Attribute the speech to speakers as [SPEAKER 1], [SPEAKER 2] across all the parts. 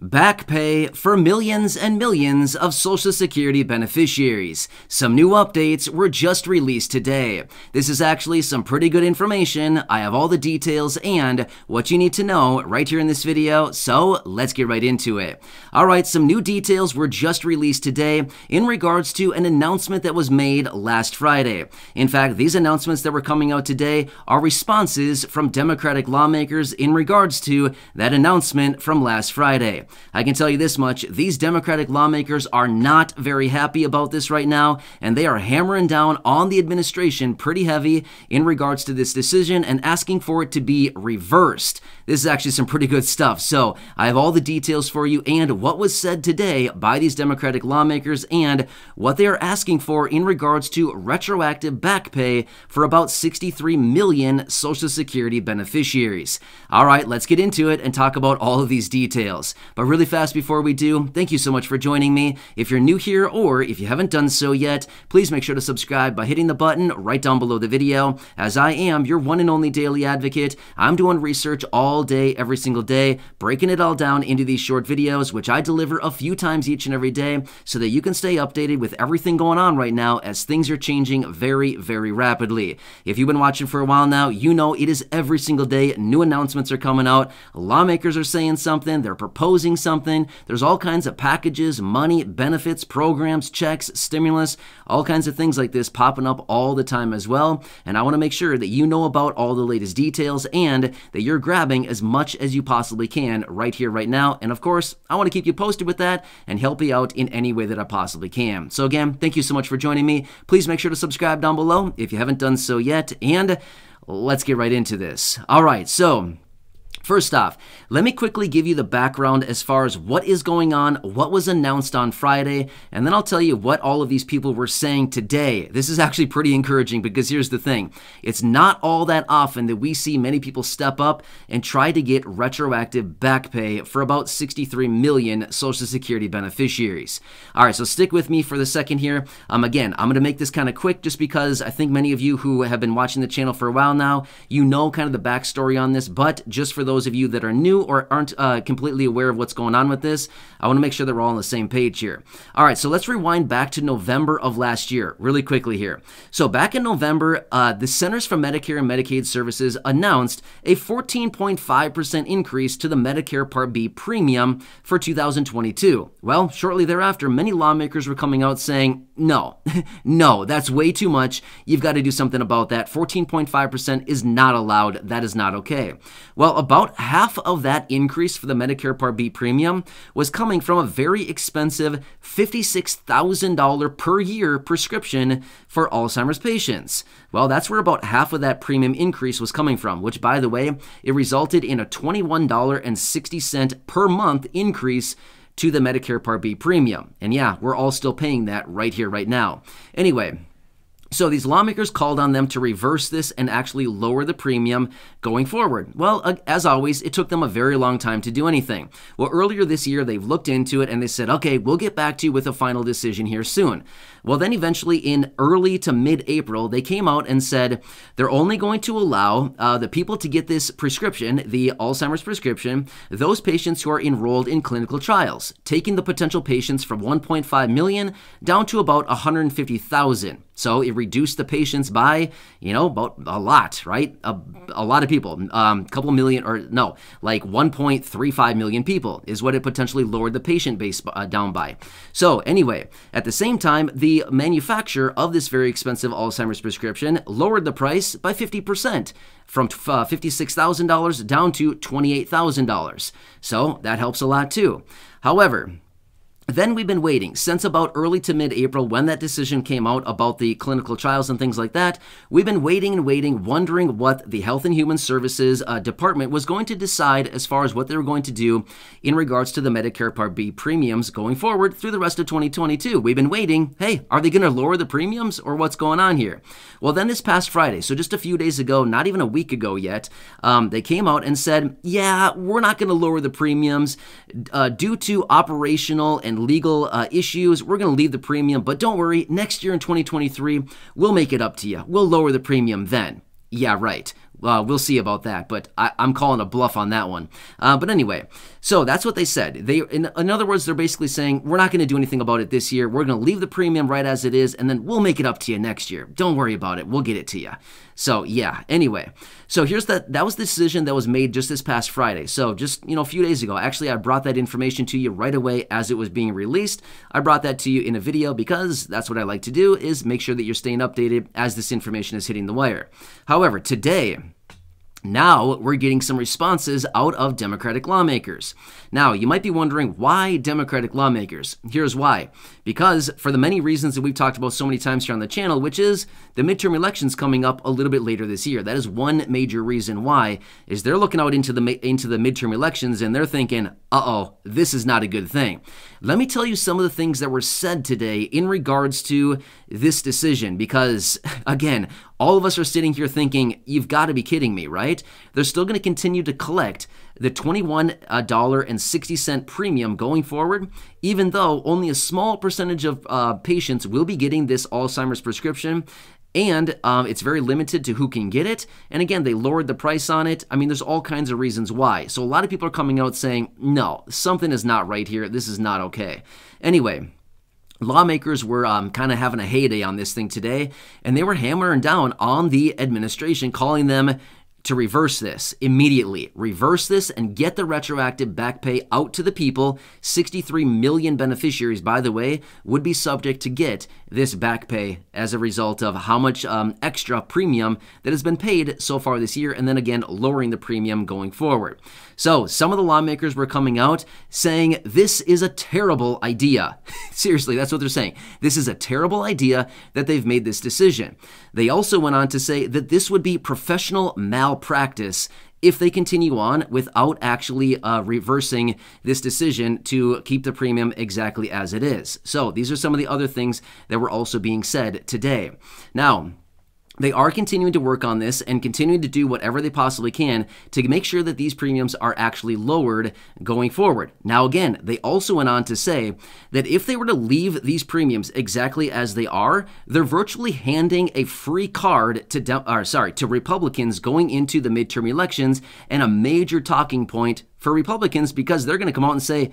[SPEAKER 1] Backpay for millions and millions of Social Security beneficiaries. Some new updates were just released today. This is actually some pretty good information. I have all the details and what you need to know right here in this video, so let's get right into it. Alright, some new details were just released today in regards to an announcement that was made last Friday. In fact, these announcements that were coming out today are responses from Democratic lawmakers in regards to that announcement from last Friday. I can tell you this much, these Democratic lawmakers are not very happy about this right now, and they are hammering down on the administration pretty heavy in regards to this decision and asking for it to be reversed. This is actually some pretty good stuff. So I have all the details for you and what was said today by these Democratic lawmakers and what they are asking for in regards to retroactive back pay for about 63 million Social Security beneficiaries. All right, let's get into it and talk about all of these details. But really fast before we do, thank you so much for joining me. If you're new here or if you haven't done so yet, please make sure to subscribe by hitting the button right down below the video. As I am your one and only daily advocate, I'm doing research all day, every single day, breaking it all down into these short videos, which I deliver a few times each and every day so that you can stay updated with everything going on right now as things are changing very, very rapidly. If you've been watching for a while now, you know it is every single day. New announcements are coming out. Lawmakers are saying something. They're proposing something. There's all kinds of packages, money, benefits, programs, checks, stimulus, all kinds of things like this popping up all the time as well. And I want to make sure that you know about all the latest details and that you're grabbing as much as you possibly can right here, right now. And of course, I want to keep you posted with that and help you out in any way that I possibly can. So again, thank you so much for joining me. Please make sure to subscribe down below if you haven't done so yet. And let's get right into this. All right, so first off, let me quickly give you the background as far as what is going on, what was announced on Friday, and then I'll tell you what all of these people were saying today. This is actually pretty encouraging because here's the thing. It's not all that often that we see many people step up and try to get retroactive back pay for about 63 million Social Security beneficiaries. All right, so stick with me for the second here. Again, I'm going to make this kind of quick just because I think many of you who have been watching the channel for a while now, you know kind of the backstory on this, but just for those of you that are new or aren't completely aware of what's going on with this, I want to make sure that we're all on the same page here. All right, so let's rewind back to November of last year really quickly here. So back in November, the Centers for Medicare and Medicaid Services announced a 14.5% increase to the Medicare Part B premium for 2022. Well, shortly thereafter, many lawmakers were coming out saying, no, no, that's way too much. You've got to do something about that. 14.5% is not allowed. That is not okay. Well, about half of that increase for the Medicare Part B premium was coming from a very expensive $56,000 per year prescription for Alzheimer's patients. Well, that's where about half of that premium increase was coming from, which, by the way, it resulted in a $21.60 per month increase to the Medicare Part B premium. And yeah, we're all still paying that right here, right now. Anyway, so these lawmakers called on them to reverse this and actually lower the premium going forward. Well, as always, it took them a very long time to do anything. Well, earlier this year, they've looked into it and they said, okay, we'll get back to you with a final decision here soon. Well, then eventually in early to mid-April, they came out and said they're only going to allow the people to get this prescription, the Alzheimer's prescription, those patients who are enrolled in clinical trials, taking the potential patients from 1.5 million down to about 150,000. So it reduced the patients by, about a lot, right? A lot of people, couple million, or no, like 1.35 million people is what it potentially lowered the patient base down by. So anyway, at the same time, the manufacturer of this very expensive Alzheimer's prescription lowered the price by 50%. From $56,000 down to $28,000. So that helps a lot too. However, then we've been waiting since about early to mid-April when that decision came out about the clinical trials and things like that. We've been waiting and waiting, wondering what the Health and Human Services Department was going to decide as far as what they were going to do in regards to the Medicare Part B premiums going forward through the rest of 2022. We've been waiting. Hey, are they going to lower the premiums or what's going on here? Well, then this past Friday, so just a few days ago, not even a week ago yet, they came out and said, yeah, we're not going to lower the premiums due to operational and legal issues. We're going to leave the premium, but don't worry, next year in 2023, we'll make it up to you. We'll lower the premium then. Yeah, right. we'll see about that, but I'm calling a bluff on that one. But anyway, so that's what they said. In other words, they're basically saying, we're not going to do anything about it this year. We're going to leave the premium right as it is, and then we'll make it up to you next year. Don't worry about it. We'll get it to you. So yeah, anyway. So here's that was the decision that was made just this past Friday. So just, a few days ago. Actually, I brought that information to you right away as it was being released. I brought that to you in a video because that's what I like to do, is make sure that you're staying updated as this information is hitting the wire. However, today, now we're getting some responses out of Democratic lawmakers. Now, you might be wondering, why Democratic lawmakers? Here's why. Because for the many reasons that we've talked about so many times here on the channel, which is the midterm elections coming up a little bit later this year. That is one major reason why, is they're looking out into the midterm elections and they're thinking, uh-oh, this is not a good thing. Let me tell you some of the things that were said today in regards to this decision, because, again, all of us are sitting here thinking, you've got to be kidding me, right? They're still going to continue to collect the $21.60 premium going forward, even though only a small percentage of patients will be getting this Alzheimer's prescription. And it's very limited to who can get it. And again, they lowered the price on it. I mean, there's all kinds of reasons why. So a lot of people are coming out saying, no, something is not right here. This is not okay. Anyway, lawmakers were kind of having a heyday on this thing today, and they were hammering down on the administration, calling them to reverse this immediately. Reverse this and get the retroactive back pay out to the people. 63 million beneficiaries, by the way, would be subject to get this back pay as a result of how much extra premium that has been paid so far this year, and then again lowering the premium going forward. So some of the lawmakers were coming out saying this is a terrible idea. Seriously, that's what they're saying. This is a terrible idea that they've made this decision. They also went on to say that this would be professional malpractice if they continue on without actually reversing this decision to keep the premium exactly as it is. So these are some of the other things that were also being said today. Now, they are continuing to work on this and continuing to do whatever they possibly can to make sure that these premiums are actually lowered going forward. Now, again, they also went on to say that if they were to leave these premiums exactly as they are, they're virtually handing a free card to Republicans going into the midterm elections, and a major talking point for Republicans, because they're going to come out and say,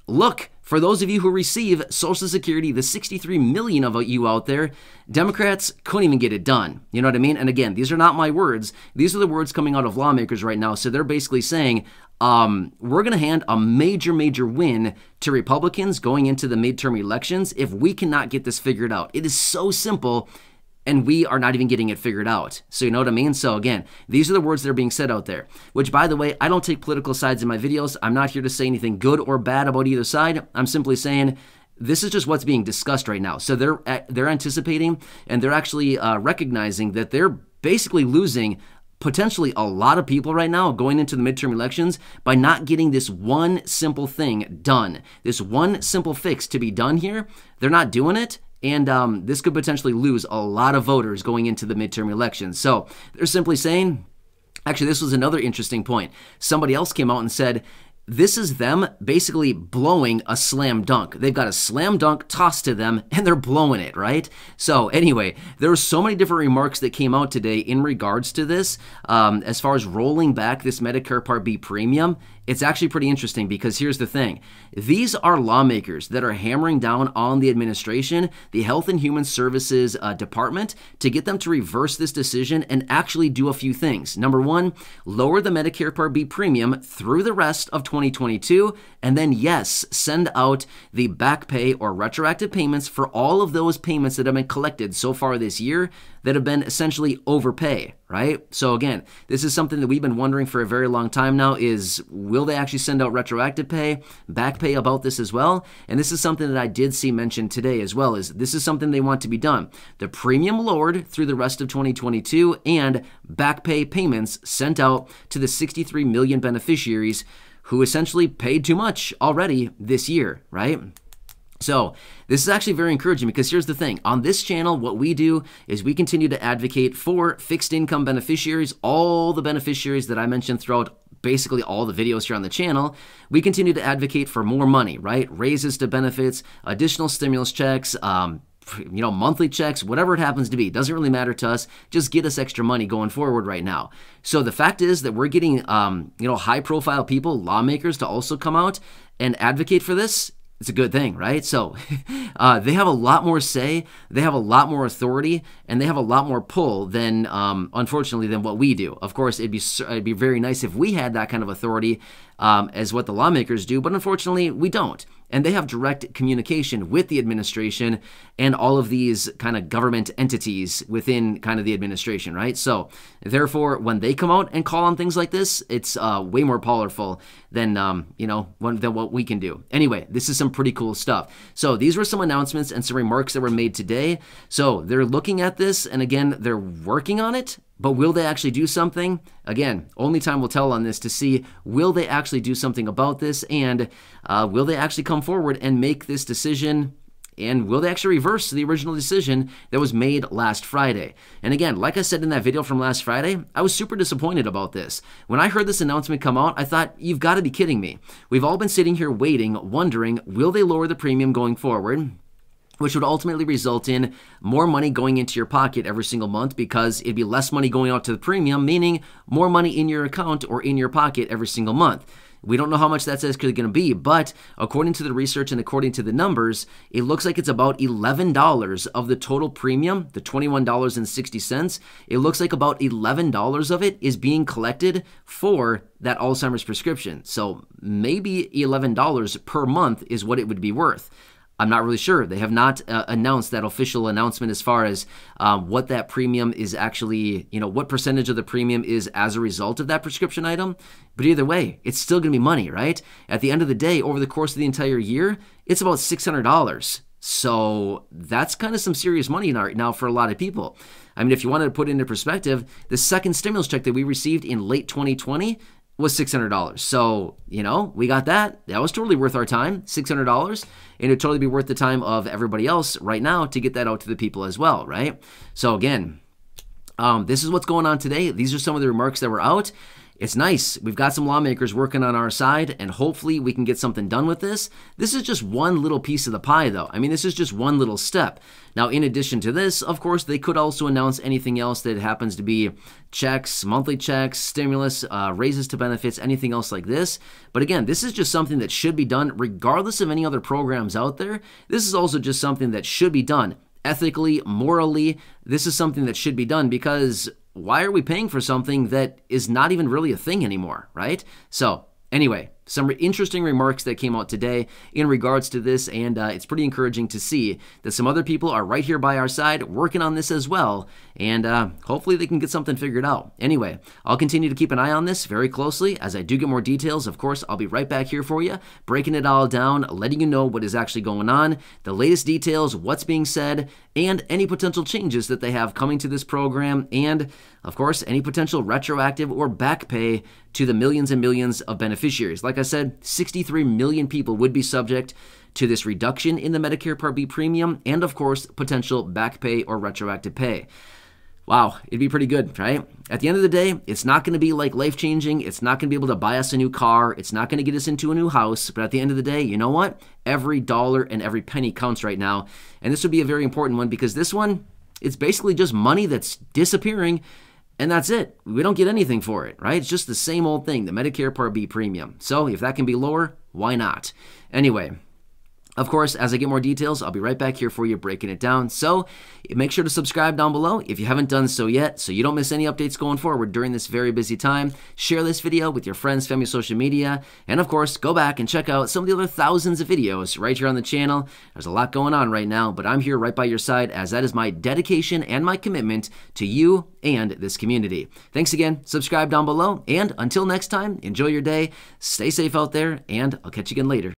[SPEAKER 1] look, for those of you who receive Social Security, the 63 million of you out there, Democrats couldn't even get it done. You know what I mean? And again, these are not my words. These are the words coming out of lawmakers right now. So they're basically saying, we're going to hand a major, major win to Republicans going into the midterm elections if we cannot get this figured out. It is so simple, and we are not even getting it figured out. So you know what I mean? So again, these are the words that are being said out there, which, by the way, I don't take political sides in my videos. I'm not here to say anything good or bad about either side. I'm simply saying this is just what's being discussed right now. So they're anticipating, and they're actually recognizing that they're basically losing potentially a lot of people right now going into the midterm elections by not getting this one simple thing done. This one simple fix to be done here, they're not doing it. And this could potentially lose a lot of voters going into the midterm elections. So they're simply saying, actually, this was another interesting point. Somebody else came out and said, this is them basically blowing a slam dunk. They've got a slam dunk tossed to them, and they're blowing it, right? So anyway, there were so many different remarks that came out today in regards to this. As far as rolling back this Medicare Part B premium, it's actually pretty interesting, because here's the thing. These are lawmakers that are hammering down on the administration, the Health and Human Services Department, to get them to reverse this decision and actually do a few things. Number one, lower the Medicare Part B premium through the rest of 2022, and then, yes, send out the back pay or retroactive payments for all of those payments that have been collected so far this year that have been essentially overpay, right? So again, this is something that we've been wondering for a very long time now, is will they actually send out retroactive pay, back pay about this as well? And this is something that I did see mentioned today as well, is this is something they want to be done. The premium lowered through the rest of 2022 and back pay payments sent out to the 63 million beneficiaries who essentially paid too much already this year, right? So this is actually very encouraging, because here's the thing. On this channel, what we do is we continue to advocate for fixed income beneficiaries, all the beneficiaries that I mentioned throughout basically all the videos here on the channel. We continue to advocate for more money, right? Raises to benefits, additional stimulus checks, monthly checks, whatever it happens to be. Doesn't really matter to us. Just get us extra money going forward right now. So the fact is that we're getting, high-profile people, lawmakers, to also come out and advocate for this. It's a good thing, right? So they have a lot more say, they have a lot more authority, and they have a lot more pull than, unfortunately, than what we do. Of course, it'd be very nice if we had that kind of authority as what the lawmakers do, but unfortunately, we don't. And they have direct communication with the administration and all of these kind of government entities within kind of the administration, right? So therefore, when they come out and call on things like this, it's way more powerful than, than what we can do. Anyway, this is some pretty cool stuff. So these were some announcements and some remarks that were made today. So they're looking at this, and again, they're working on it. But will they actually do something? Again, only time will tell on this to see, will they actually do something about this, and will they actually come forward and make this decision, and will they actually reverse the original decision that was made last Friday? And again, like I said in that video from last Friday, I was super disappointed about this. When I heard this announcement come out, I thought, you've got to be kidding me. We've all been sitting here waiting, wondering, will they lower the premium going forward? Which would ultimately result in more money going into your pocket every single month, because it'd be less money going out to the premium, meaning more money in your account or in your pocket every single month. We don't know how much that's actually going to be, but according to the research and according to the numbers, it looks like it's about $11 of the total premium, the $21.60. It looks like about $11 of it is being collected for that Alzheimer's prescription. So maybe $11 per month is what it would be worth. I'm not really sure. They have not announced that official announcement as far as what that premium is actually, what percentage of the premium is as a result of that prescription item. But either way, it's still going to be money, right? At the end of the day, over the course of the entire year, it's about $600. So that's kind of some serious money now for a lot of people. I mean, if you wanted to put it into perspective, the second stimulus check that we received in late 2020 was $600. So, we got that. That was totally worth our time, $600. And it'd totally be worth the time of everybody else right now to get that out to the people as well, right? So again, this is what's going on today. These are some of the remarks that were out. It's nice. We've got some lawmakers working on our side, and hopefully we can get something done with this. This is just one little piece of the pie, though. I mean, this is just one little step. Now, in addition to this, of course, they could also announce anything else that happens to be checks, monthly checks, stimulus, raises to benefits, anything else like this. But again, this is just something that should be done regardless of any other programs out there. This is also just something that should be done ethically, morally. This is something that should be done, because why are we paying for something that is not even really a thing anymore, right? So anyway, some interesting remarks that came out today in regards to this, and it's pretty encouraging to see that some other people are right here by our side working on this as well, and hopefully they can get something figured out. Anyway, I'll continue to keep an eye on this very closely. As I do get more details, of course, I'll be right back here for you, breaking it all down, letting you know what is actually going on, the latest details, what's being said, and any potential changes that they have coming to this program, and of course, any potential retroactive or back pay to the millions and millions of beneficiaries. Like I said, 63 million people would be subject to this reduction in the Medicare Part B premium, and of course, potential back pay or retroactive pay. Wow, it'd be pretty good, right? At the end of the day, it's not going to be like life-changing. It's not going to be able to buy us a new car. It's not going to get us into a new house. But at the end of the day, you know what? Every dollar and every penny counts right now. And this would be a very important one, because this one, it's basically just money that's disappearing, and that's it. We don't get anything for it, right? It's just the same old thing, the Medicare Part B premium. So if that can be lower, why not? Anyway, of course, as I get more details, I'll be right back here for you breaking it down. So make sure to subscribe down below if you haven't done so yet, so you don't miss any updates going forward during this very busy time. Share this video with your friends, family, social media, and of course, go back and check out some of the other thousands of videos right here on the channel. There's a lot going on right now, but I'm here right by your side, as that is my dedication and my commitment to you and this community. Thanks again. Subscribe down below, and until next time, enjoy your day, stay safe out there, and I'll catch you again later.